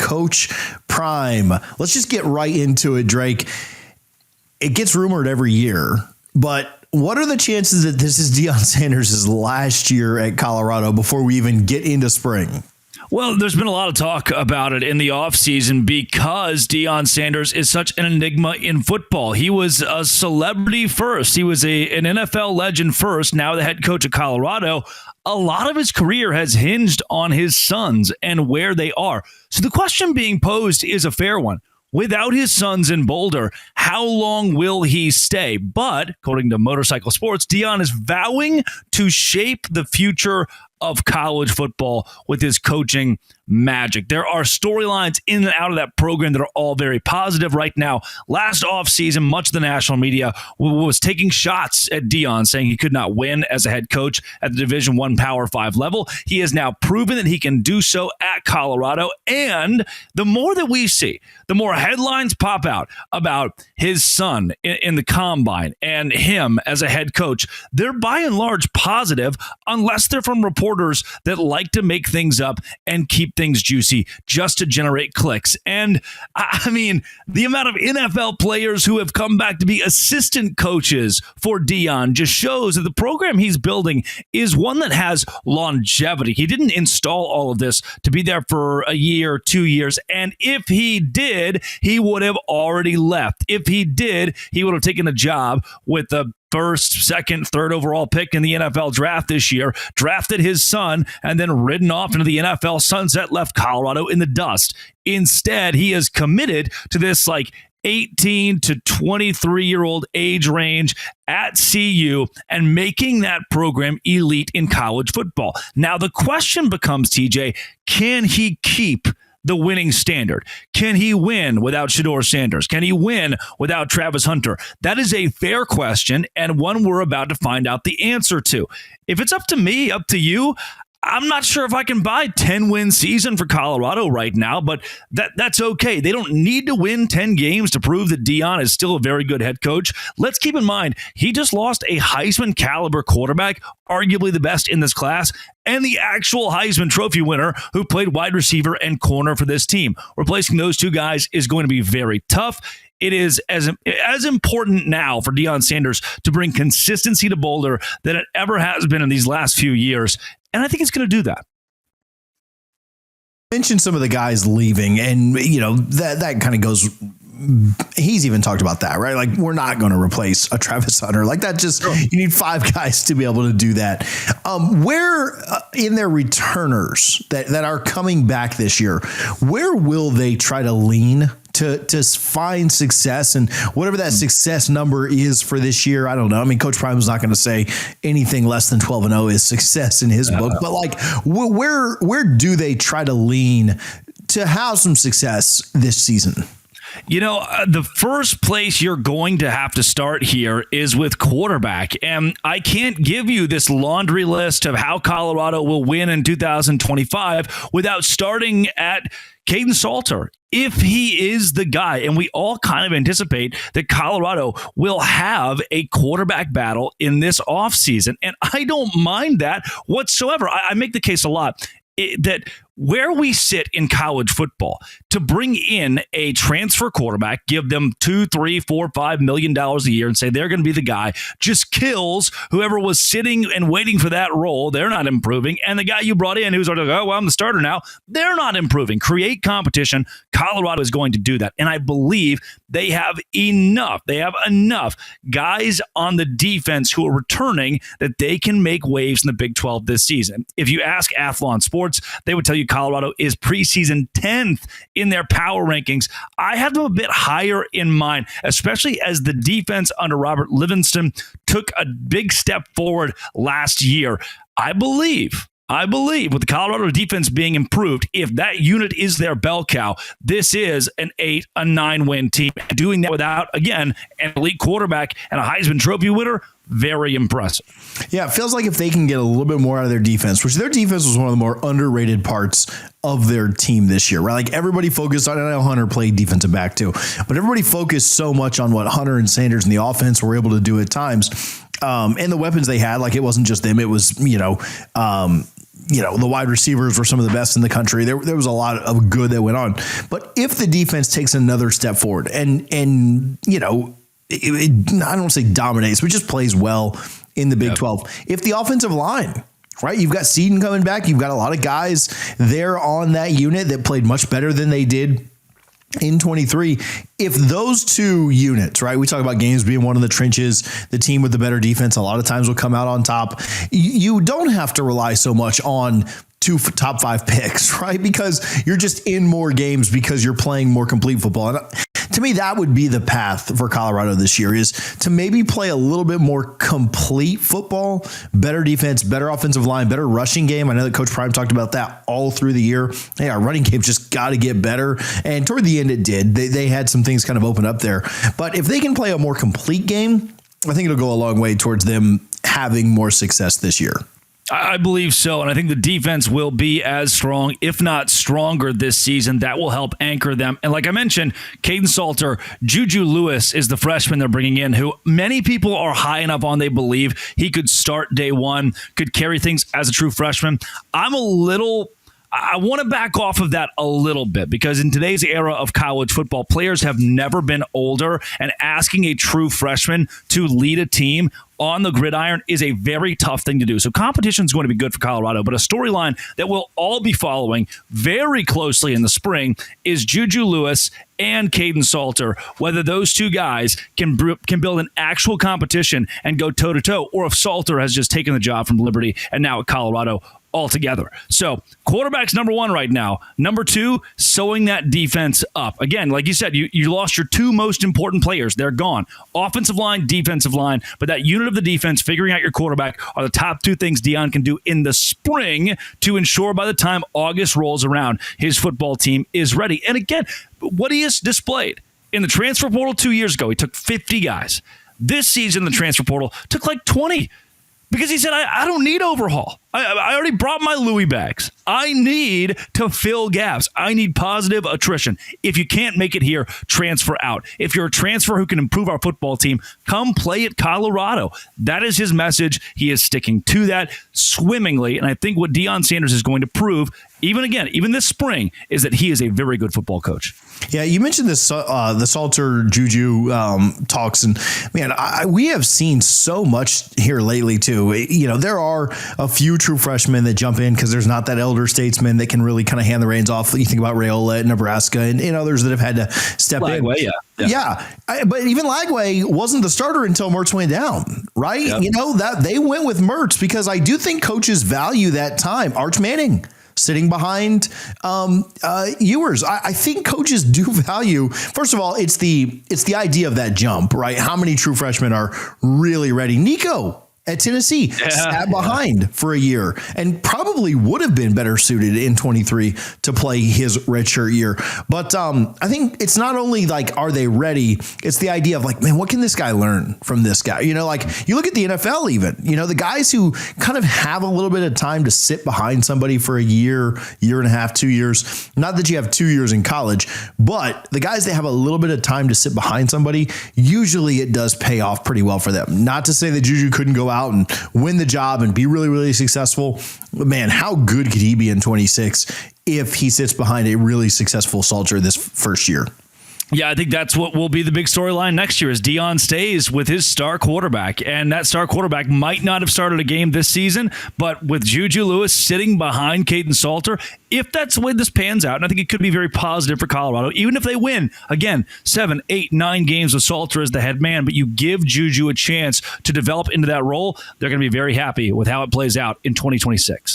Coach Prime. Let's just get right into it, Drake. It gets rumored every year, but what are the chances that this is Deion Sanders' last year at Colorado before we even get into spring? Well, there's been a lot of talk about it in the offseason because Deion Sanders is such an enigma in football. He was a celebrity first. He was an NFL legend first, now the head coach of Colorado. A lot of his career has hinged on his sons and where they are. So the question being posed is a fair one. Without his sons in Boulder, how long will he stay? But according to Motorcycle Sports, Deion is vowing to shape the future of college football with his coaching magic. There are storylines in and out of that program that are all very positive right now. Last offseason, much of the national media was taking shots at Deion, saying he could not win as a head coach at the Division I Power 5 level. He has now proven that he can do so at Colorado. And the more that we see, the more headlines pop out about his son in the combine and him as a head coach. They're by and large positive, unless they're from reporters that like to make things up and keep things juicy just to generate clicks. And I mean, the amount of NFL players who have come back to be assistant coaches for Deion just shows that the program he's building is one that has longevity. He didn't install all of this to be there for a year, 2 years. And if he did, he would have already left. If he did, he would have taken a job with the first, second, third overall pick in the NFL draft this year, drafted his son, and then ridden off into the NFL sunset, left Colorado in the dust. Instead, he is committed to this 18 to 23-year-old age range at CU and making that program elite in college football. Now, the question becomes, TJ, can he keep the winning standard? Can he win without Shedeur Sanders? Can he win without Travis Hunter? That is a fair question and one we're about to find out the answer to. If it's up to me, up to you, I'm not sure if I can buy 10-win season for Colorado right now, but that's okay. They don't need to win 10 games to prove that Deion is still a very good head coach. Let's keep in mind, he just lost a Heisman caliber quarterback, arguably the best in this class, and the actual Heisman Trophy winner who played wide receiver and corner for this team. Replacing those two guys is going to be very tough. It is as important now for Deion Sanders to bring consistency to Boulder than it ever has been in these last few years. And I think it's going to do that. Mentioned some of the guys leaving, and that kind of goes. He's even talked about that, right? We're not going to replace a Travis Hunter. You need 5 guys to be able to do that. Where in their returners that are coming back this year, where will they try to lean to find success, and whatever that success number is for this year? I don't know. I mean, Coach Prime is not going to say anything less than 12-0 is success in his book, but where do they try to lean to have some success this season? The first place you're going to have to start here is with quarterback. And I can't give you this laundry list of how Colorado will win in 2025 without starting at Caden Salter. If he is the guy, and we all kind of anticipate that Colorado will have a quarterback battle in this offseason, and I don't mind that whatsoever. I make the case a lot that where we sit in college football, to bring in a transfer quarterback, give them $2, $3, $4, $5 million a year and say they're going to be the guy, just kills whoever was sitting and waiting for that role. They're not improving. And the guy you brought in who's like, oh, well, I'm the starter now, they're not improving. Create competition. Colorado is going to do that. And I believe they have enough. They have enough guys on the defense who are returning that they can make waves in the Big 12 this season. If you ask Athlon Sports, they would tell you Colorado is preseason 10th in their power rankings. I have them a bit higher in mind, especially as the defense under Robert Livingston took a big step forward last year. I believe with the Colorado defense being improved, if that unit is their bell cow, this is an 8, a 9-win team. Doing that without, again, an elite quarterback and a Heisman Trophy winner, very impressive. Yeah, it feels like if they can get a little bit more out of their defense, which their defense was one of the more underrated parts of their team this year, right? Everybody focused on, I know Hunter played defensive back too, but everybody focused so much on what Hunter and Sanders and the offense were able to do at times. And the weapons they had, it wasn't just them. It was, the wide receivers were some of the best in the country. There was a lot of good that went on. But if the defense takes another step forward and I don't want to say dominates, but just plays well in the Big 12. If the offensive line, right, you've got Seaton coming back, you've got a lot of guys there on that unit that played much better than they did in 23. If those two units, right, we talk about games being one of the trenches, the team with the better defense a lot of times will come out on top. You don't have to rely so much on two top 5 picks, right? Because you're just in more games because you're playing more complete football. And to me, that would be the path for Colorado this year, is to maybe play a little bit more complete football, better defense, better offensive line, better rushing game. I know that Coach Prime talked about that all through the year. Hey, our running game just got to get better. And toward the end, it did. They had some things kind of open up there. But if they can play a more complete game, I think it'll go a long way towards them having more success this year. I believe so, and I think the defense will be as strong, if not stronger, this season. That will help anchor them. And like I mentioned, Caden Salter, Juju Lewis is the freshman they're bringing in, who many people are high enough on they believe he could start day one, could carry things as a true freshman. I want to back off of that a little bit, because in today's era of college football, players have never been older, and asking a true freshman to lead a team on the gridiron is a very tough thing to do. So competition is going to be good for Colorado, but a storyline that we'll all be following very closely in the spring is Juju Lewis and Caden Salter, whether those two guys can build an actual competition and go toe-to-toe, or if Salter has just taken the job from Liberty and now at Colorado altogether. So quarterback's number 1 right now. Number 2, sewing that defense up. Again, like you said, you lost your 2 most important players. They're gone. Offensive line, defensive line. But that unit of the defense, figuring out your quarterback, are the top 2 things Deion can do in the spring to ensure by the time August rolls around, his football team is ready. And again, what he has displayed in the transfer portal 2 years ago, he took 50 guys. This season, the transfer portal took like 20. Because he said, I don't need overhaul. I already brought my Louis bags. I need to fill gaps. I need positive attrition. If you can't make it here, transfer out. If you're a transfer who can improve our football team, come play at Colorado. That is his message. He is sticking to that swimmingly. And I think what Deion Sanders is going to prove, even this spring, is that he is a very good football coach. Yeah, you mentioned this the Salter Juju talks, and man, we have seen so much here lately too. There are a few true freshmen that jump in because there's not that elder statesman that can really kind of hand the reins off. You think about Rayola at Nebraska and others that have had to step Lagway, in. Yeah. But even Lagway wasn't the starter until Mertz went down, right? Yep. That they went with Mertz because I do think coaches value that time. Arch Manning sitting behind Ewers. I think coaches do value, first of all, it's the idea of that jump, right? How many true freshmen are really ready? Nico at Tennessee sat behind for a year and probably would have been better suited in 23 to play his redshirt year. But I think it's not only like, are they ready? It's the idea of like, man, what can this guy learn from this guy? Like you look at the NFL even, the guys who kind of have a little bit of time to sit behind somebody for a year and a half, 2 years. Not that you have 2 years in college, but the guys that have a little bit of time to sit behind somebody, usually it does pay off pretty well for them. Not to say that Juju couldn't go out and win the job and be really, really successful. But man, how good could he be in 26 if he sits behind a really successful Salter this first year? Yeah, I think that's what will be the big storyline next year is Deion stays with his star quarterback. And that star quarterback might not have started a game this season, but with Juju Lewis sitting behind Caden Salter, if that's the way this pans out, and I think it could be very positive for Colorado, even if they win, again, 7, 8, 9 games with Salter as the head man, but you give Juju a chance to develop into that role, they're going to be very happy with how it plays out in 2026.